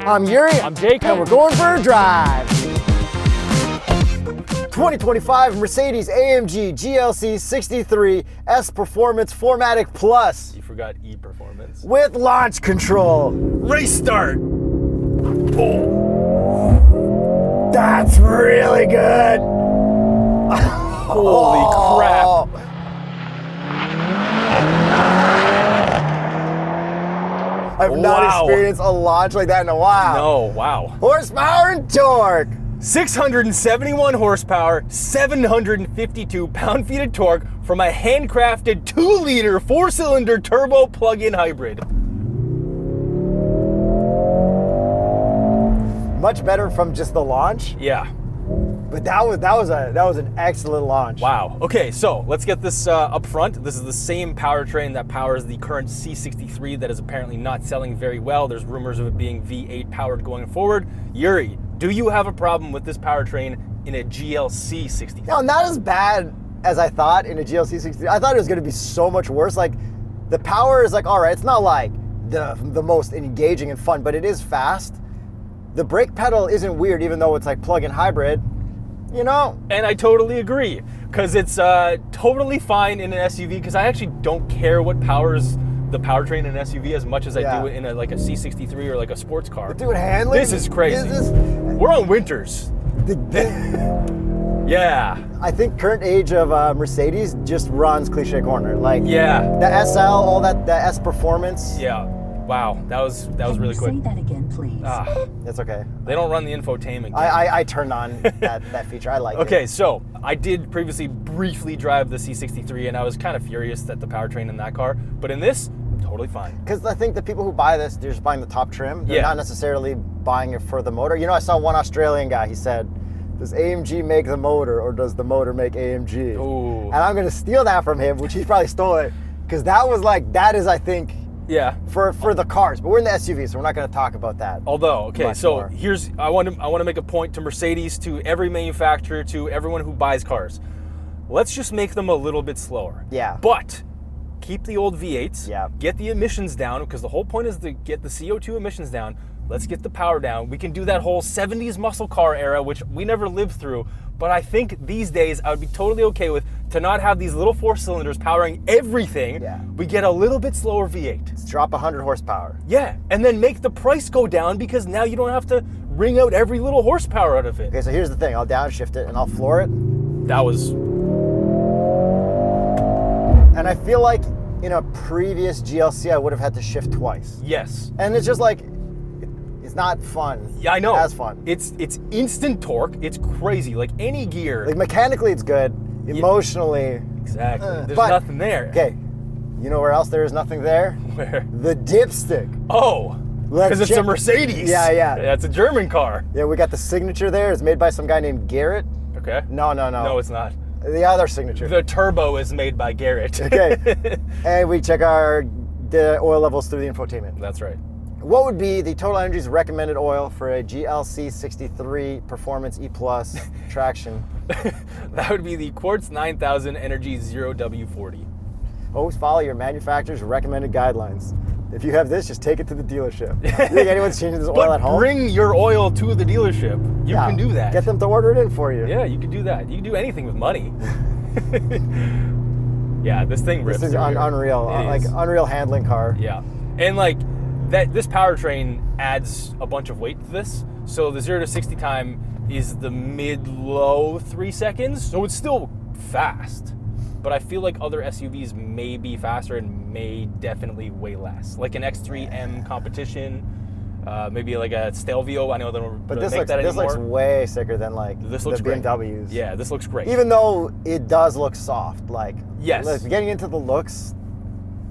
I'm Yuri. I'm Jakub. And we're going for a drive. 2025 Mercedes-AMG GLC63 S Performance 4MATIC Plus. You forgot E-Performance. With launch control. Race start. Boom. That's really good. Holy crap. I've not experienced a launch like that in a while. No, wow. Horsepower and torque. 671 horsepower, 752 pound-feet of torque from a handcrafted 2-liter 4-cylinder turbo plug-in hybrid. Much better from just the launch. Yeah. But that was an excellent launch. Wow. Okay, so let's get this up front. This is the same powertrain that powers the current C63 that is apparently not selling very well. There's rumors of it being V8 powered going forward. Yuri, do you have a problem with this powertrain in a GLC 63? No, not as bad as I thought in a GLC 63. I thought it was going to be so much worse. Like, the power is like, all right, it's not like the most engaging and fun, but it is fast. The brake pedal isn't weird, even though it's like plug-in hybrid. You know? And I totally agree, because it's totally fine in an SUV, because I actually don't care what powers the powertrain in an SUV as much as I do in a C63 or like a sports car. Dude, handling? This is crazy. We're on winters. Yeah. I think current age of Mercedes just runs cliche corner. Like, yeah. The SL, all that, the S Performance. Yeah. Wow, that was really quick. Say that again, please. That's okay. They don't run the infotainment. I turned on that feature. I like it. Okay, so I did previously briefly drive the C63, and I was kind of furious at the powertrain in that car. But in this, totally fine. Because I think the people who buy this, they're just buying the top trim. They're not necessarily buying it for the motor. You know, I saw one Australian guy, he said, does AMG make the motor or does the motor make AMG? Ooh. And I'm going to steal that from him, which he's probably stole it. Because that was like, that is, I think, yeah, for the cars, but we're in the SUV, so we're not going to talk about that. Although, okay, so more. here's I want to make a point to Mercedes, to every manufacturer, to everyone who buys cars. Let's just make them a little bit slower. Yeah. But keep the old V8s. Yeah. Get the emissions down, because the whole point is to get the CO2 emissions down. Let's get the power down. We can do that whole 70s muscle car era, which we never lived through. But I think these days I would be totally okay with to not have these little 4 cylinders powering everything. Yeah. We get a little bit slower V8. Let's drop 100 horsepower. Yeah, and then make the price go down, because now you don't have to wring out every little horsepower out of it. Okay, so here's the thing. I'll downshift it and I'll floor it. That was... And I feel like in a previous GLC, I would have had to shift twice. Yes. And it's just like, it's not fun. Yeah, I know. As fun. It's instant torque. It's crazy. Like any gear. Like mechanically, it's good. Emotionally, exactly. There's but, nothing there. Okay, you know where else there is nothing there? Where? The dipstick. Oh, because it's a Mercedes. Yeah. That's a German car. Yeah, we got the signature there. It's made by some guy named Garrett. Okay. No. No, it's not. The other signature. The turbo is made by Garrett. Okay. And we check the oil levels through the infotainment. That's right. What would be the TotalEnergies recommended oil for a GLC 63 Performance E Plus traction? That would be the Quartz 9000 Energy 0W40. Always follow your manufacturer's recommended guidelines. If you have this, just take it to the dealership. You think anyone's changing this oil at home? Bring your oil to the dealership. You can do that. Get them to order it in for you. Yeah, you can do that. You can do anything with money. Yeah, this thing rips. This is unreal. Like unreal handling car. Yeah, and like this powertrain adds a bunch of weight to this. So the 0 to 60 time is the mid-low 3 seconds. So it's still fast, but I feel like other SUVs may be faster and may definitely weigh less. Like an X3m competition, maybe like a Stelvio. I know they don't But really this make that anymore. looks way sicker than like This looks the great. BMWs. Yeah, this looks great. Even though it does look soft, like Yes. look, getting into the looks,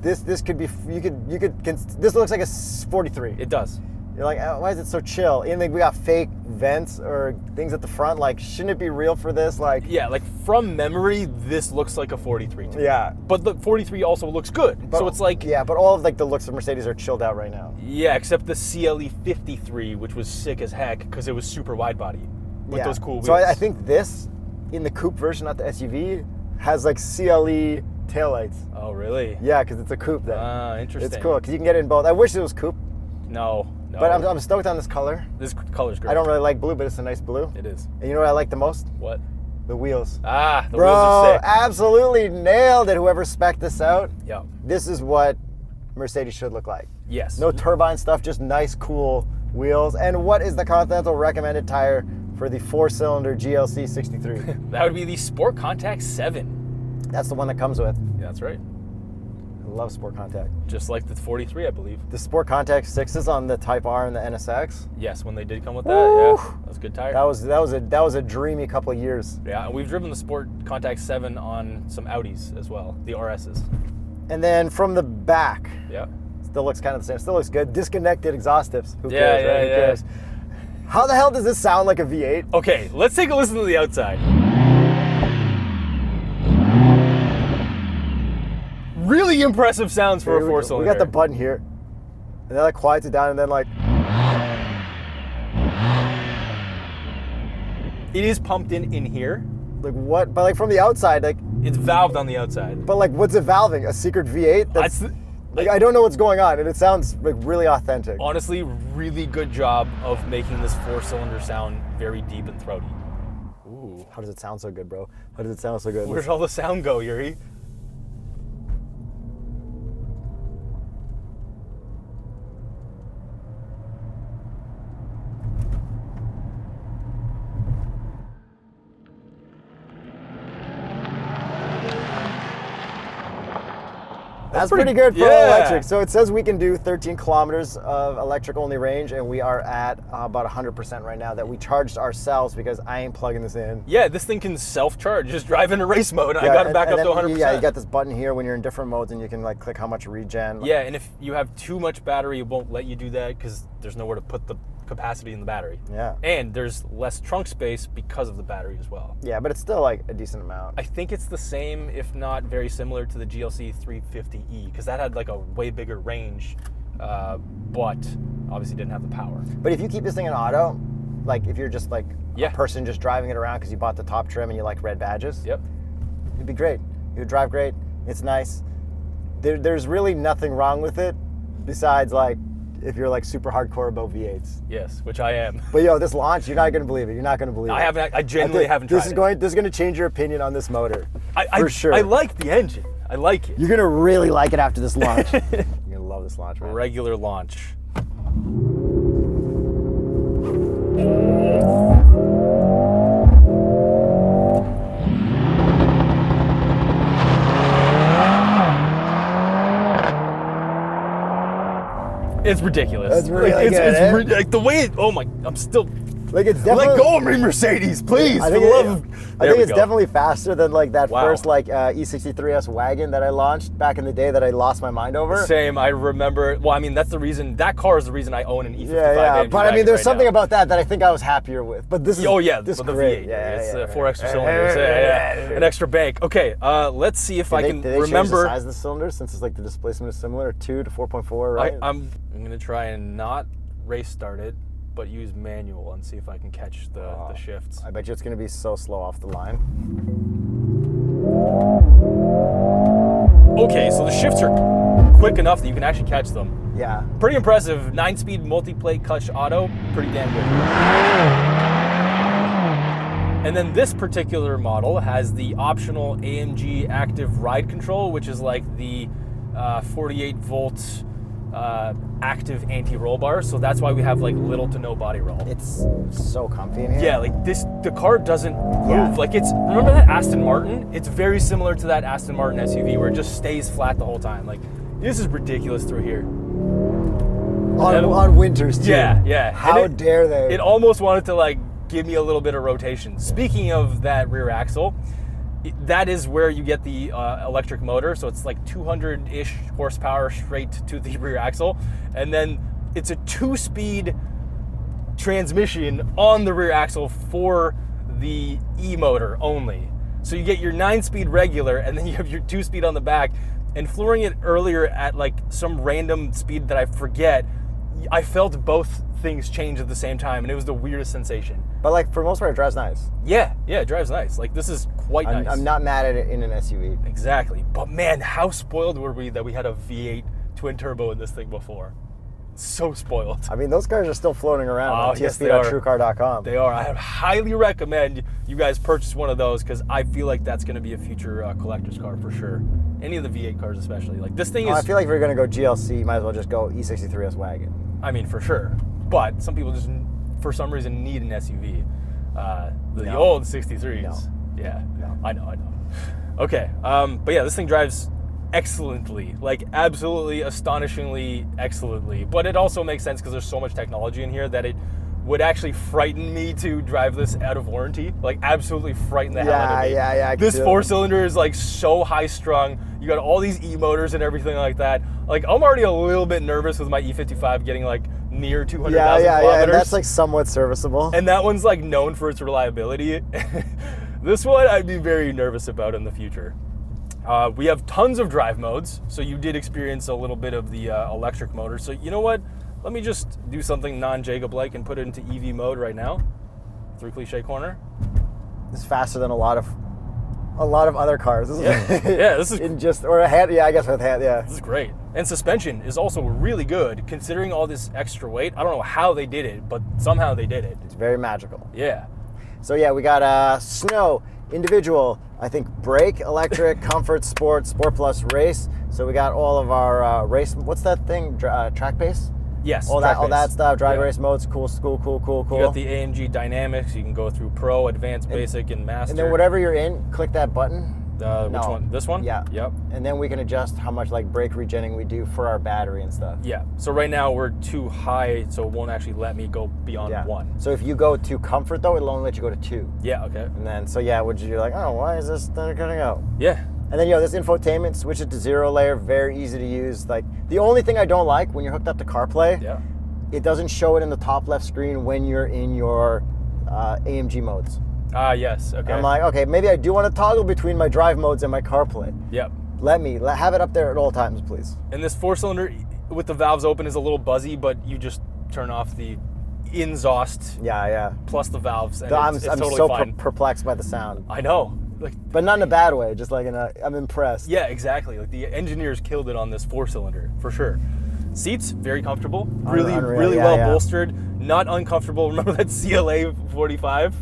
this could be this looks like a 43. It does. You're like, oh, why is it so chill? And like we got fake vents or things at the front. Like, shouldn't it be real for this? Like, Yeah, like from memory, this looks like a 43 to me. yeah. But the 43 also looks good. But, So it's like, yeah, but all of like the looks of Mercedes are chilled out right now. yeah, except the CLE 53, which was sick as heck because it was super wide body with those cool wheels. So I think this, in the coupe version, not the SUV, has like CLE taillights. Oh, really? Yeah, because it's a coupe then. Interesting. It's cool because you can get it in both. I wish it was coupe. No, No. But I'm stoked on this color. This color's great. I don't really like blue, but it's a nice blue. It is. And you know what I like the most? What? The wheels. Ah, the Bro, wheels are sick. absolutely nailed it. Whoever spec'd this out. Yeah. This is what Mercedes should look like. Yes. No turbine stuff, just nice, cool wheels. And what is the Continental recommended tire for the 4-cylinder GLC63? That would be the Sport Contact 7. That's the one that comes with. Yeah, that's right. I love Sport Contact. Just like the 43, I believe. The Sport Contact 6s on the Type R and the NSX. Yes, when they did come with that, Woo! yeah, that was a good tire. That was a dreamy couple of years. Yeah, and we've driven the Sport Contact 7 on some Audis as well, the RSs. And then from the back, Yeah. still looks kind of the same. Still looks good. Disconnected exhaust tips. Who Yeah, cares? yeah, right? Who yeah. cares? How the hell does this sound like a V8? Okay, let's take a listen to the outside. Really impressive sounds for a 4-cylinder. We got the button here, and then like quiets it down, and then like It is pumped in here. what? But like from the outside, like, It's valved on the outside. but like what's it valving? A secret V8? That's the, Like I don't know what's going on, and it sounds like really authentic. honestly, really good job of making this 4-cylinder sound very deep and throaty. Ooh. How does it sound so good, bro? How does it sound so good? Where'd all the sound go, Yuri? That's pretty- pretty good for yeah. electric. So it says we can do 13 kilometers of electric only range, and we are at about 100% right now that we charged ourselves because I ain't plugging this in. Yeah, this thing can self-charge. Just drive into race mode. I got it back up to 100%. Yeah, you got this button here when you're in different modes, and you can like click how much regen. Yeah, and if you have too much battery, it won't let you do that because there's nowhere to put the capacity in the battery. Yeah. And there's less trunk space because of the battery as well. Yeah, but it's still like a decent amount. I think it's the same, if not very similar to the GLC350E, because that had like a way bigger range, but obviously didn't have the power. But if you keep this thing in auto, like if you're just like Yeah. a person just driving it around because you bought the top trim and you like red badges, Yep. it'd be great. It would drive great. It's nice. There's really nothing wrong with it besides like if you're like super hardcore about V8s. Yes, which I am. But yo, this launch, you're not gonna believe it. You're not gonna believe it. I genuinely haven't tried it. This is gonna change your opinion on this motor. I for sure. I like the engine. I like it. You're gonna really like it after this launch. You're gonna love this launch, man. Regular launch. It's ridiculous. That's really like, good, eh? like the way it. Oh my! I'm still. Like it's definitely. Let go of me, Mercedes, please. I For think, the love of. I There think we it's go. definitely faster than like that Wow. first like E63s wagon that I launched back in the day that I lost my mind over. Same. I remember. Well, I mean, that's the reason. That car is the reason I own an E55. Yeah. AMG But I mean, wagon there's right something now. about that I think I was happier with. But this is. Oh yeah, this but is the great. V8. Yeah, It's yeah, 4 extra cylinders. Yeah. An extra bank. Okay, let's see if I can Did they change the remember. size of the cylinders since it's like the displacement is similar, 2 to 4.4, right? I'm gonna try and not race start it, but use manual and see if I can catch the shifts. I bet you it's going to be so slow off the line. Okay, so the shifts are quick enough that you can actually catch them. Yeah. Pretty impressive. 9-speed multi-plate clutch auto. Pretty damn good. And then this particular model has the optional AMG active ride control, which is like the 48 volt active anti-roll bar. So that's why we have like little to no body roll. It's so comfy in here. Yeah, like the car doesn't move. Yeah. Like remember that Aston Martin? It's very similar to that Aston Martin SUV where it just stays flat the whole time. Like this is ridiculous through here. On winters too. Yeah. How And dare they? It almost wanted to like give me a little bit of rotation. Speaking of that rear axle, that is where you get the electric motor. So it's like 200-ish horsepower straight to the rear axle. And then it's a 2-speed transmission on the rear axle for the E motor only. So you get your 9-speed regular and then you have your 2-speed on the back. And flooring it earlier at like some random speed that I forget, I felt both things change at the same time, and it was the weirdest sensation. But like for the most part, it drives nice. Yeah, it drives nice. Like this is quite nice. I'm not mad at it in an SUV. Exactly. But man, how spoiled were we that we had a V8 twin turbo in this thing before? So spoiled. I mean, those cars are still floating around on yes, they are. tsp.truecar.com. They are. I highly recommend you guys purchase one of those because I feel like that's going to be a future collector's car for sure. Any of the V8 cars especially. Like this thing is... I feel like if you're going to go GLC, you might as well just go E63S wagon. I mean, for sure. But some people just, for some reason, need an SUV. The old 63s. No. Yeah. No. I know. Okay. But yeah, this thing drives excellently, like absolutely astonishingly excellently, but it also makes sense because there's so much technology in here that it would actually frighten me to drive this out of warranty, like absolutely frighten the hell out of me. Yeah. This 4-cylinder is like so high strung. You got all these e-motors and everything like that. Like I'm already a little bit nervous with my E55 getting like near 200,000 kilometers. And that's like somewhat serviceable. And that one's like known for its reliability. This one I'd be very nervous about in the future. We have tons of drive modes, so you did experience a little bit of the electric motor. So you know what? Let me just do something non-Jakub-like and put it into EV mode right now. Through cliche corner. It's faster than a lot of other cars. This is this is in just or a head. Yeah, I guess with head. Yeah, this is great. And suspension is also really good, considering all this extra weight. I don't know how they did it, but somehow they did it. It's very magical. Yeah. So yeah, we got snow, individual, I think brake, electric, comfort, sport plus, race. So we got all of our race. What's that thing? Track pace. Yes. All that stuff. Drag race modes. Cool. You got the AMG Dynamics. You can go through Pro, Advanced, Basic, and Master. And then whatever you're in, click that button. Which one? This one? Yeah. Yep. And then we can adjust how much like brake regenning we do for our battery and stuff. Yeah. So right now we're too high, so it won't actually let me go beyond 1. So if you go to comfort though, it'll only let you go to 2. Yeah. Okay. And then you're like, oh, why is this thing gonna go? Yeah. And then this infotainment, switch it to 0 layer, very easy to use. Like the only thing I don't like when you're hooked up to CarPlay, it doesn't show it in the top left screen when you're in your AMG modes. Yes, okay. I'm like, okay, maybe I do want to toggle between my drive modes and my CarPlay. Yep. Have it up there at all times, please. And this 4-cylinder with the valves open is a little buzzy, but you just turn off the exhaust. Yeah. Plus the valves, and I'm it's totally so fine. perplexed by the sound. I know. But not in a bad way, just like I'm impressed. Yeah, exactly. Like the engineers killed it on this 4-cylinder, for sure. Seats, very comfortable. Really well bolstered. Not uncomfortable. Remember that CLA 45?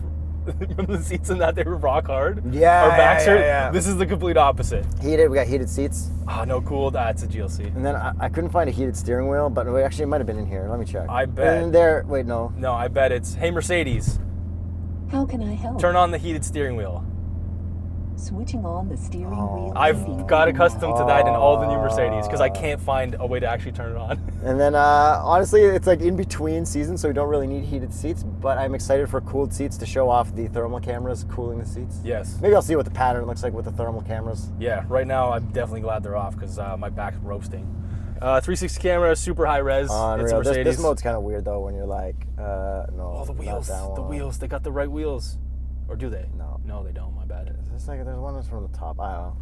Remember the seats in that? They were rock hard. Yeah. Our backs hurt. Yeah. This is the complete opposite. Heated. We got heated seats. Oh, no, cool. That's a GLC. And then I couldn't find a heated steering wheel, but actually it might have been in here. Let me check. I bet. And there. Wait, no. No, I bet it's, hey, Mercedes. How can I help? Turn on the heated steering wheel. Switching on the steering wheel. I've got accustomed to that in all the new Mercedes because I can't find a way to actually turn it on. And then honestly, it's like in between seasons, so we don't really need heated seats, but I'm excited for cooled seats to show off the thermal cameras cooling the seats. Yes. Maybe I'll see what the pattern looks like with the thermal cameras. Yeah, right now I'm definitely glad they're off because my back's roasting. 360 camera, super high res. It's a Mercedes. This mode's kind of weird though when you're like, no. Oh, the wheels. The wheels. They got the right wheels. Or do they? No. No, they don't. My bad. There's one that's from the top. I don't know.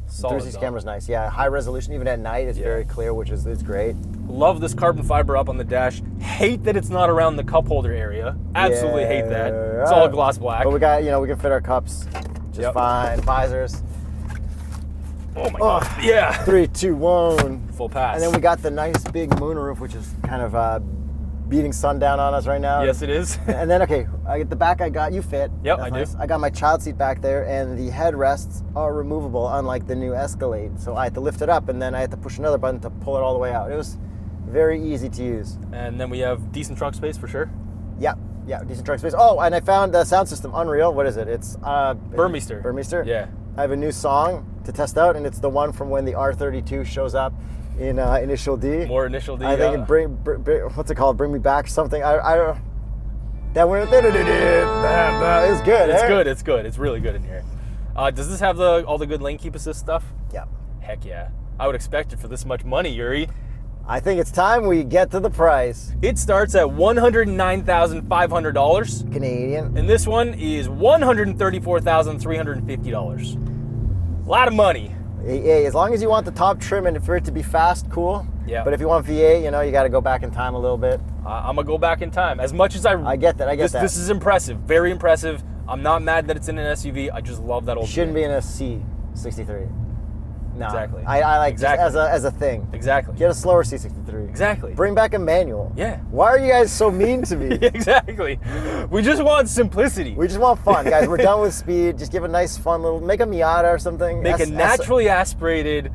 Solid 360 camera's nice. Yeah, high resolution. Even at night, it's very clear, which is great. Love this carbon fiber up on the dash. Hate that it's not around the cup holder area. Absolutely hate that. It's all gloss black. But we got, we can fit our cups just fine. Visors. Oh my god. Yeah. 3, 2, 1. Full pass. And then we got the nice big moonroof, which is kind of beating sundown on us right now. Yes, it is. And then, at the back you fit. Yep, That's I nice. do. I got my child seat back there, and the headrests are removable, unlike the new Escalade. So I had to lift it up, and then I had to push another button to pull it all the way out. It was very easy to use. And then we have decent trunk space for sure. Yeah, decent trunk space. Oh, and I found the sound system, unreal. What is it? It's Burmeister. Burmeister? Yeah. I have a new song to test out, and it's the one from when the R32 shows up in Initial D. More Initial D. I think it bring what's it called? Bring Me Back something. I that went. It's good. It's good. It's good. It's really good in here. Does this have all the good lane keep assist stuff? Yeah. Heck yeah. I would expect it for this much money, Yuri. I think it's time we get to the price. It starts at $109,500 Canadian. and this one is $134,350. A lot of money. As long as you want the top trim and for it to be fast, cool. Yeah. But if you want V8, you got to go back in time a little bit. I'm gonna go back in time. As much as I get that. This is impressive. Very impressive. I'm not mad that it's in an SUV. I just love that old. Shouldn't be in a C63. No, Exactly. I like Exactly. just as a thing. Exactly. Get a slower C63. Exactly. Bring back a manual. Yeah. Why are you guys so mean to me? Exactly. We just want simplicity. We just want fun, guys. We're done with speed. Just give a nice, fun little. Make a Miata or something. Make a naturally aspirated.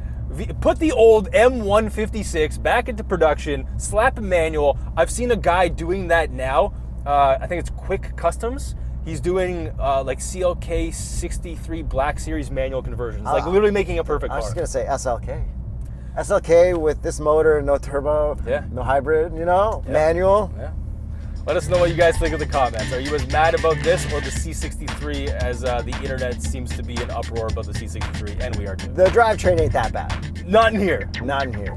Put the old M156 back into production. Slap a manual. I've seen a guy doing that now. I think it's Quick Customs. He's doing like CLK 63 Black Series manual conversions. Like literally making a perfect I car. was just gonna say SLK. SLK with this motor, no turbo, Yeah. no hybrid, Yeah. manual. Yeah. Let us know what you guys think in the comments. Are you as mad about this or the C63 as the internet seems to be in uproar about the C63? And we are too. The drivetrain ain't that bad. Not in here. Not in here.